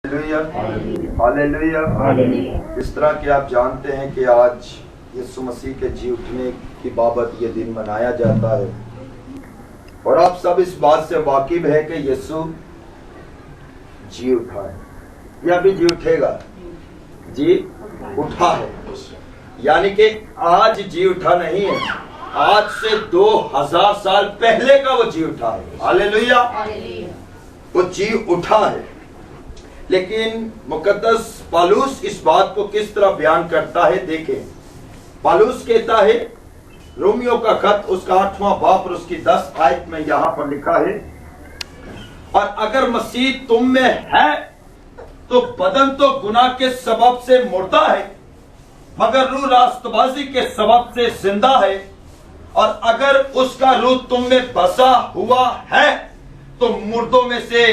Hallelujah. इस तरह कि आप जानते हैं कि आज यीशु मसीह के जी उठने की बाबत ये दिन मनाया जाता है और आप सब इस बात से वाकिफ है कि यीशु जी उठा है या भी जी उठेगा। जी उठा है, यानी कि आज जी उठा नहीं है, आज से 2000 साल पहले का वो जी उठा है। हालेलुया। वो जी उठा है। लेकिन मुकद्दस पौलुस इस बात को किस तरह बयान करता है, देखें। पौलुस कहता है, रोमियो का खत उसका 8वां बाब और उसकी 10 आयत में यहां पर लिखा है, और अगर मसीह तुम में है तो बदन तो गुनाह के सबब से मुर्दा है मगर रूह रास्तबाजी के सबब से जिंदा है, और अगर उसका रूह तुम में बसा हुआ है तो मुर्दों में से,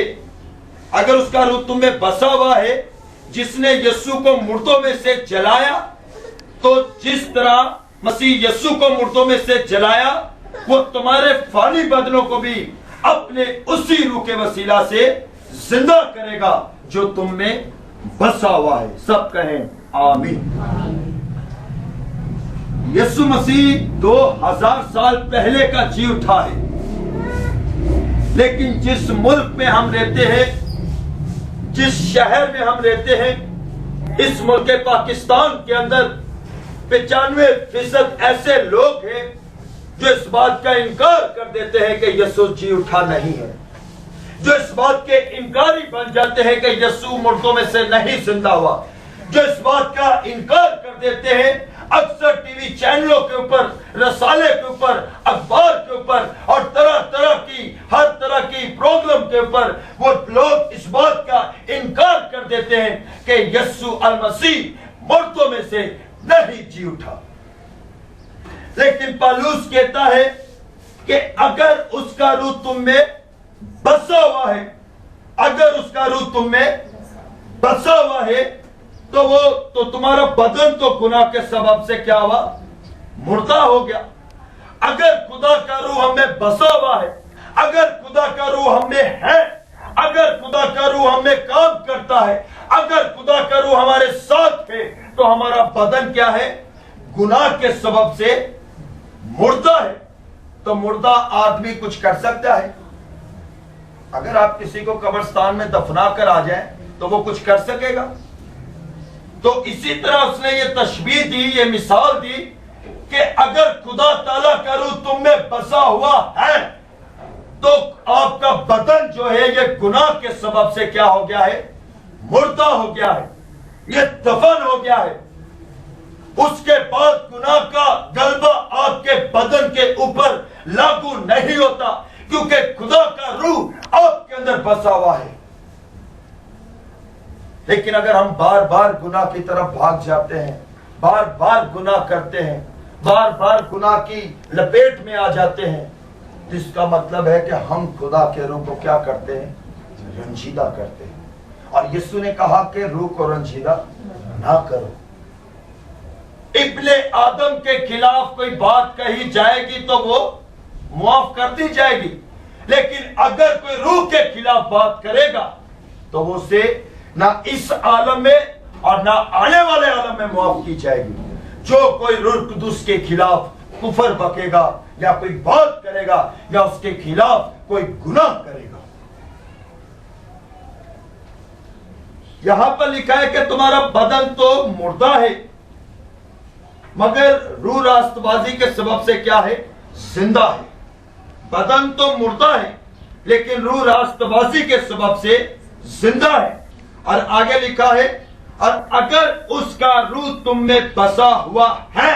अगर उसका रूह तुम में बसा हुआ है जिसने यीशु को मुर्दों में से जलाया, तो जिस तरह मसीह यीशु को मुर्दों में से जलाया वो तुम्हारे फानी बदनों को भी अपने उसी रूह के वसीला से जिंदा करेगा जो तुम में बसा हुआ है। सब कहें आमीन। यीशु मसीह 2000 साल पहले का जी उठा है, लेकिन जिस मुल्क में हम रहते हैं, जिस शहर में हम रहते हैं, इस मुल्क पाकिस्तान के अंदर 95% ऐसे लोग हैं जो इस बात का इनकार कर देते हैं कि यीशु जी उठा नहीं है, जो इस बात के इनकारी बन जाते हैं कि यीशु मुर्दों में से नहीं जिंदा हुआ, जो इस बात का इनकार कर देते हैं। अक्सर टीवी चैनलों के ऊपर, रसाले के ऊपर, अखबार के ऊपर और तरह तरह की, हर तरह की प्रोग्राम के ऊपर वो लोग इस बात का इनकार कर देते हैं कि यीशु अल मसीह मुर्दों में से नहीं जी उठा। लेकिन पौलुस कहता है कि अगर उसका रूह तुम में बसा हुआ है, अगर उसका रूह तुम में बसा हुआ है तो तुम्हारा बदन तो गुनाह के सबब से क्या हुआ, मुर्दा हो गया। अगर खुदा का रूह हमें बसा हुआ है, अगर खुदा का रूह हमें है, अगर खुदा का रूह हमें काम करता है, अगर खुदा का रूह हमारे साथ है, तो हमारा बदन क्या है, गुनाह के सबब से मुर्दा है। तो मुर्दा आदमी कुछ कर सकता है? अगर आप किसी को कब्रिस्तान में दफना कर आ जाए तो वो कुछ कर सकेगा? तो इसी तरह उसने ये तशबीह दी, ये मिसाल दी कि अगर खुदा ताला का रूह तुम में बसा हुआ है तो आपका बदन जो है ये गुनाह के सबब से क्या हो गया है, मुर्दा हो गया है, ये दफन हो गया है। उसके बाद गुनाह का गलबा आपके बदन के ऊपर लागू नहीं होता, क्योंकि खुदा का रूह आपके अंदर बसा हुआ है। लेकिन अगर हम बार बार गुनाह की तरफ भाग जाते हैं, बार बार गुनाह करते हैं, बार बार गुनाह की लपेट में आ जाते हैं, तो इसका मतलब है कि हम खुदा के रूह को क्या करते हैं, रंजीदा करते हैं। और यीशु ने कहा कि रूह को रंजीदा ना करो। इब्ने आदम के खिलाफ कोई बात कही जाएगी तो वो मुआफ कर दी जाएगी, लेकिन अगर कोई रूह के खिलाफ बात करेगा तो वो उसे ना इस आलम में और ना आने वाले आलम में मुआफ की जाएगी। जो कोई रूह कुदुस के खिलाफ कुफर बकेगा या कोई बात करेगा या उसके खिलाफ कोई गुनाह करेगा। यहां पर लिखा है कि तुम्हारा बदन तो मुर्दा है मगर रूह रास्तबाजी के सबब से क्या है, जिंदा है। बदन तो मुर्दा है लेकिन रूह रास्तबाजी के सबब से जिंदा है। और आगे लिखा है, और अगर उसका रूह तुम में बसा हुआ है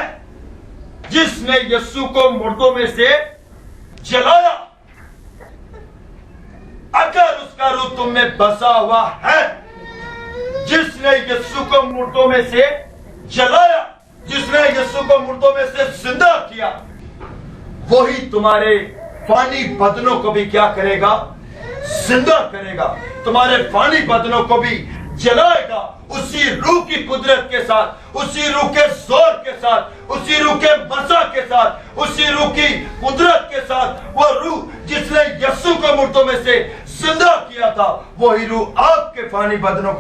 जिसने यीशु को मुर्दों में से जलाया, अगर उसका रूह तुम में बसा हुआ है जिसने यीशु को मुर्दों में से जलाया, जिसने यीशु को मुर्दों में से जिंदा किया, वही तुम्हारे फानी बदनों को भी क्या करेगा, जिंदा करेगा। तुम्हारे फानी बदनों को भी जलाएगा उसी रूह की कुदरत के साथ, उसी रूह के जोर के साथ, उसी रूह के बसा के साथ, उसी रूह की कुदरत के साथ। वो रूह जिसने यीशु को मुर्दों में से जिंदा किया था, वही रूह आपके फानी बदनों को